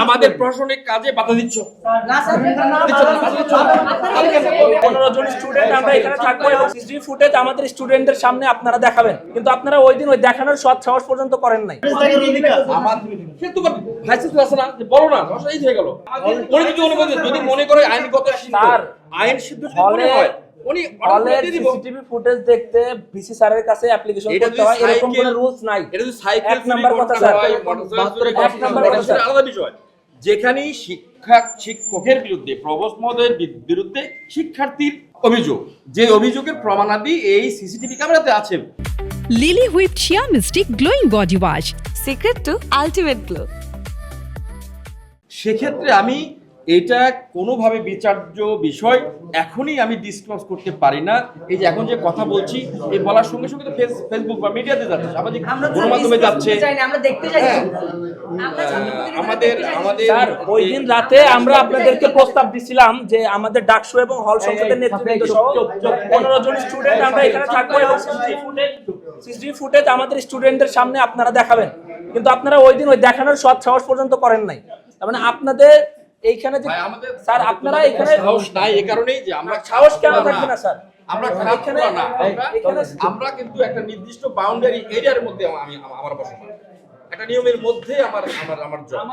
আমাদের প্রশাসনিক কাজে বাধা দিচ্ছ। 15 জন স্টুডেন্ট আমরা এখানে থাকবো এবং সিসিটিভি ফুটেজ আমাদের স্টুডেন্টদের সামনে আপনারা দেখাবেন, কিন্তু আপনারা ওই দিন ওই দেখানোর সৎ সাহস পর্যন্ত করেন নাই। সে তোমার ভাইস চ্যান্সেলর আছে না, যে বলো না, সমস্যা এই হয়ে গেল। উনি যদি মনে করে আইনগত সিদ্ধ, আইন সিদ্ধ যদি মনে হয় উনি হলে সিসিটিভি ফুটেজ দেখতে ভিসি স্যারের কাছে অ্যাপ্লিকেশন করতে হয়, এরকম কোনো রুলস নাই। এটা যদি সাইকেল এক নাম্বার কথা স্যার, এক নাম্বার কথা আলাদা বিষয়। যেখানে শিক্ষকের বিরুদ্ধে, প্রভোস্ট মহোদয়ের বিরুদ্ধে শিক্ষার্থীর অভিযোগ, যে অভিযোগের প্রমাণাদি এই সিসিটিভি ক্যামেরাতে আছে। Lily whipped shea mystic glowing body wash, secret to ultimate glow. সেক্ষেত্রে আমি এটা কোনোভাবে বিচার্য বিষয় এখনই আমি ডিসক্লোজ করতে পারি না। এই যে এখন যে কথা বলছি, এই বলার সঙ্গে সঙ্গে তো ফেসবুক বা মিডিয়াতে যাচ্ছে, সামাজিক গণমাধ্যমে যাচ্ছে। আমরা দেখতে চাই আমাদের স্যার ওই দিন রাতে আমরা আপনাদেরকে প্রস্তাব দিছিলাম যে আমাদের ডাকসু এবং হল সংসদের নেতৃবৃন্দ সহ 15 জন স্টুডেন্ট আমরা এখানে থাকবো এবং সিসিটিভি ফুটেজ আমাদের স্টুডেন্টদের সামনে আপনারা দেখাবেন, কিন্তু আপনারা ওই দিন ওই দেখানোর সৎ সাহস পর্যন্ত করেন নাই। তার মানে আপনাদের এইখানে যে স্যার আপনারা এখানে সাহস নাই, এই কারণেই যে আমরা সাহস কেন থাকবে না স্যার? আমরা খারাপ না, আমরা কিন্তু একটা নির্দিষ্ট বাউন্ডারি এরিয়ার মধ্যে আমি আমার বসবাস, একটা নিয়মের মধ্যে আমার জব।